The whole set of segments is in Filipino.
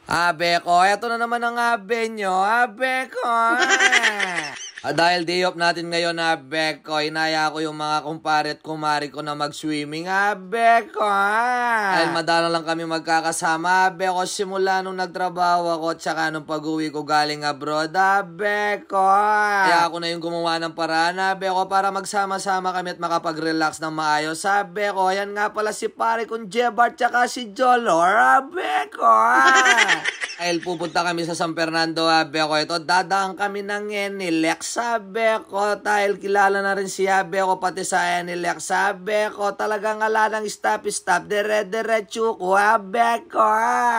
Abe ko, eto na naman ang abe nyo, abe ko. Dahil day off natin ngayon, abe ko, inaya ko yung mga kumpare at kumari ko na mag-swimming, abe ko. Dahil madalang lang kami magkakasama, abe ko, simula nung nagtrabaho ako at saka nung pag-uwi ko galing abroad, abe ko. Kaya ako na yung gumawa ng paraan, abe ko, para magsama-sama kami at makapag-relax ng maayos, abe ko. Yan nga pala si pare kong Jebart tsaka si Jolor, abe ko. Dahil pupunta kami sa San Fernando, abe ko, ito, dadaan kami ng Enilex, abe ko, dahil kilala na rin si abe ko, pati sa Enilex, abe ko, talagang ala ng stop, dire-diretso ko, abe ko.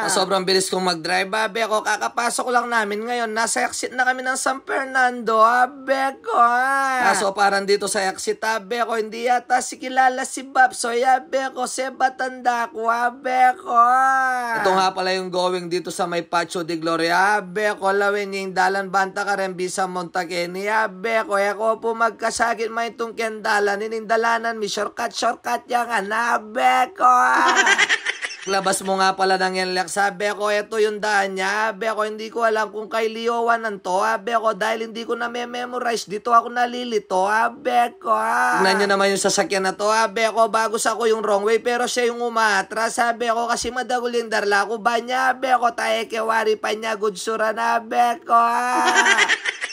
Sobrang bilis kong mag-drive, abe ko, kakapasok lang namin ngayon, nasa exit na kami ng San Fernando, abe ko. Kaso parang dito sa exit, abe ko, hindi yata si kilala si Babsoy, abe ko, si Batanda ko, abe ko. Ito nga pala yung going dito sa may Pacho de Gloria, abe ko, lawin yung dalan banta ka rin bisa Montakeni, abe ko, ako po magkasakit may itong kendalan, inindalanan mi shortcut yang abe ko. Labas mo nga pala ng Enilex, sabi ko, ito yung daan niya, abe ko, hindi ko alam kung kay Liowan nanto, abe ko, dahil hindi ko na memorize, dito ako nalilito, abe ko. Tignan nyo naman yung sasakyan na to, abe ko, bagos ako yung wrong way, pero siya yung umatras, sabi ko, kasi madagol yung darla ko ba niya, abe ko, tayo kewari pa niya, gudsura na, abe ko.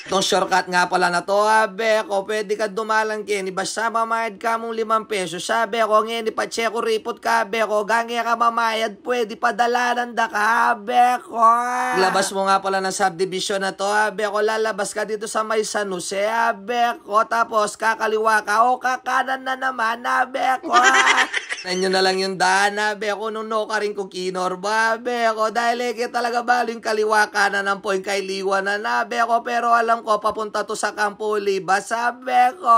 Itong shortcut nga pala na to, abe ko, pwede ka dumalang kini, basta mamayad ka mong 5 pesos, sabi ko, ngayon ipacheko ripot ka, abe ko, gangi ka mamayad, pwede padalanan da ka, abe ko. Labas mo nga pala ng subdivision na to, abe ko, lalabas ka dito sa may San Jose, abe ko, tapos kakaliwa ka, o kakanan na naman, abe ko. Nanyo na lang yung daan, abe ko, nung no ka rin kong kinorba, abe ko, dahil talaga balo yung kaliwa kanan ng point kay Liwanan, abe ko, pero alam ko, papunta to sa Campo Liba, sabi ko.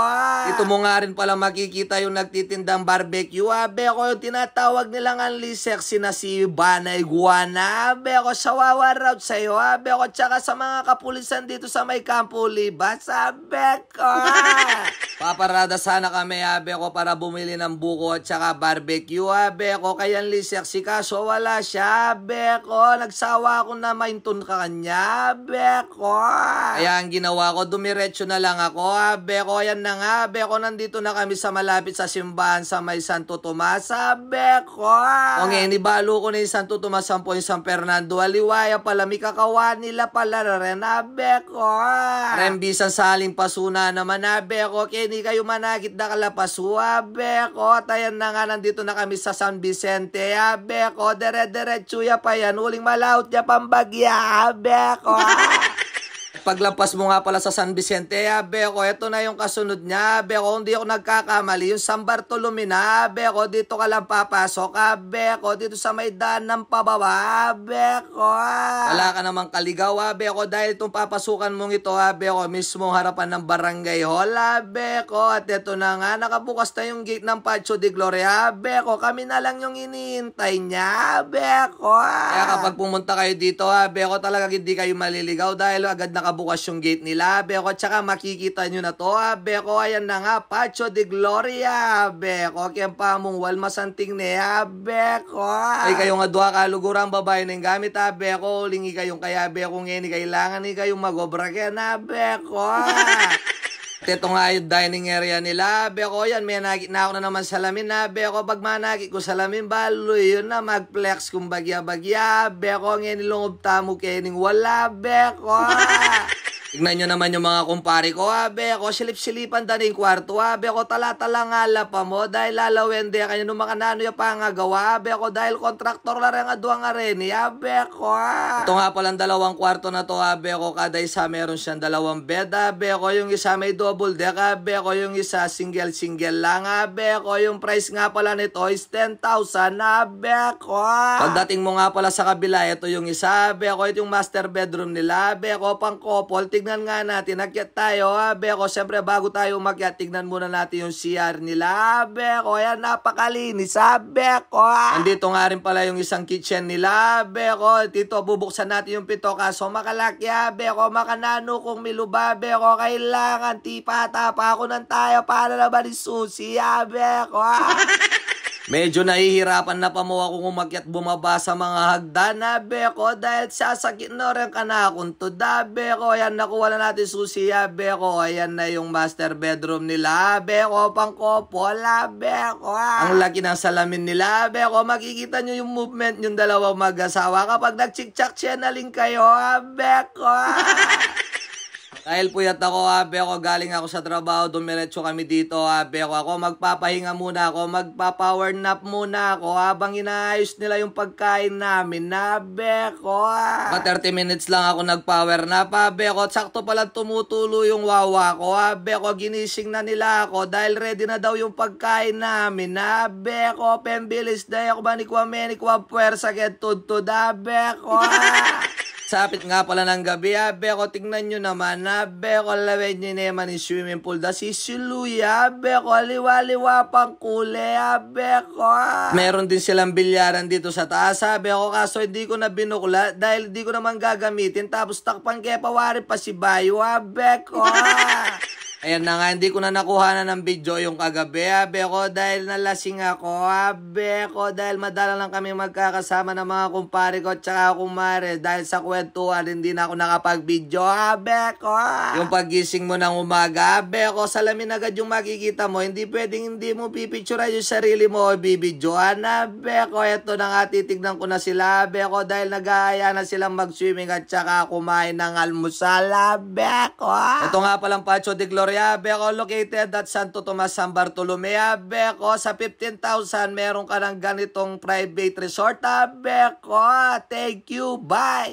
Ito mo nga rin pala makikita yung nagtitindang barbecue, abe ko, yung tinatawag nilang anli sexy na si Banay Guana, abe ko, sawawa route sa'yo, abe ko, tsaka sa mga kapulisan dito sa may Campo Liba, sabi ko. Paparada sana kami, abe ko, para bumili ng buko at tsaka barbecue, abe ko, kaya anli sexy, kaso wala siya, abe ko, nagsawa ako na maintun ka kanya, abe ko. Kaya ang ginawa ko, dumiretso na lang ako, abe ko, yan na nga, abe ko, nandito na kami sa malapit sa simbahan sa may Santo Tomas, abe ko. O ngayon, ibalo ko na yung Santo Tomas, sampo yung San Fernando, aliwaya pala, may kakawan nila pala rin, abe ko. Rembisan sa aling pasuna naman, abe ko, kaya hindi kayo manakit na kalapasu, abe ko, tayan na nga, nandito na kami sa San Vicente, abe ko, dire-diretso ya pa yan, uling malaut ya pambagya, abe ko. Paglampas mo nga pala sa San Vicente, abe ko, ito na yung kasunod niya, abe ko, hindi ako nagkakamali, yung San Bartolome na, abe ko, dito ka lang papasok, abe ko, dito sa may daan ng pababa, abe ko. Wala ka namang kaligaw, abe ko, dahil itong papasukan mong ito, abe ko, mismo harapan ng barangay hall, abe ko, at ito na nga, nakabukas na yung gate ng Pacho de Gloria, abe ko, kami na lang yung iniintay niya, abe ko. Kaya kapag pumunta kayo dito, abe ko, talaga hindi kayo maliligaw, dahil agad nakabukas yung gate nila, abe ko, tsaka makikita nyo na to, abe ko, ayan na nga, Pacho de Gloria, abe ko, kaya pa mong walmasanting ni, abe ko. Ay kayo nga duha kalugurang babae ng gamit, abe ko, lingi kayong kaya, abe ko, ngayon kailangan ni kayong magobra kaya, abe ko. Ito nga yung dining area nila, abe ko, yan, may nakit na ako na naman salamin, abe ko, pag manakit ko salamin, baloy, yun na, mag-flex kung bagya-bagya, abe ko, ngayon nilungob tamo kening wala, abe ko. Tignan nyo naman yung mga kumpare ko, abe ko, silip-silipan da yung kwarto, abe ko, tala-tala nga pa mo, dahil lalawende kayo nung makanano yung pangagawa, abe ko, dahil kontraktor la rin nga duwang areni, abe ko. Ito nga palang 2 kwarto na to, abe ko, kada isa meron siyang 2 bed, abe ko, yung isa may double deck, abe ko, yung isa single lang, abe ko, yung price nga pala nito is 10,000, abe ko. Pagdating mo nga pala sa kabila, ito yung isa, abe ko, ito yung master bedroom nila, abe ko, pang couple, tignan nga natin, akyat tayo, abe ko, siyempre bago tayo umakyat, tignan muna natin yung CR nila, abe ko, yan, napakalinis, abe ko. Andito nga rin pala yung isang kitchen nila, abe ko, dito bubuksan natin yung pito, kaso makalaki, abe ko, makanano kung miluba, abe ko, kailangan tipata pa ako ng tayo para naman isusi, abe ko. Medyo nahihirapan na pa mo ako umakyat bumaba sa mga hagdan, beko, dahil sasakit na rin ka na akong to, beko. Ayan, nakuha na natin susi, beko. Ayan na yung master bedroom nila, beko, pangkopol, beko. Ang laki ng salamin nila, beko. Makikita nyo yung movement yung dalawang mag-asawa kapag nag-chick-chack channeling kayo, beko. Dahil puyat ako, beko, galing ako sa trabaho, dumiretso kami dito, beko. Ako magpapahinga muna ako, magpa-power nap muna ako habang inaayos nila yung pagkain namin, beko. 30 minutes lang ako nag-power nap, beko. Sakto pala tumutulo yung wawa ko, beko. Ginising na nila ako dahil ready na daw yung pagkain namin, beko. Pembilis na ako ba ni Kwame, ni Kwapuersa, get tudto, beko. Sapit nga pala ng gabi, beko, tingnan nyo naman, beko, lawin nyo naman yung swimming pool, da si Siluya, beko, liwa-liwa pang kule, beko. Meron din silang bilyaran dito sa taas, beko, kaso hindi ko na binukla dahil hindi ko naman gagamitin, tapos takpan kaya pawari pa si Bayo, beko. Ayan na nga, hindi ko na nakuha na ng video yung kagabi, beko, dahil nalasing ako, beko, dahil madala lang kami magkakasama ng mga kumpare ko at saka kumare, dahil sa kwentuhan, hindi na ako nakapag-video, beko. Yung pagising mo ng umaga, beko, salamin agad yung makikita mo, hindi pwedeng hindi mo pipicturean yung sarili mo o bibidyoan, beko. Eto na nga, titignan ko na sila, beko, dahil nag-aaya na silang mag-swimming at saka kumain ng almusal, beko. Ito nga palang Pacho de Gloria, beko, located at Santo Tomas, San Bartolome, beko. Sa 15,000 meron ka ng ganitong private resort, beko. Thank you, bye.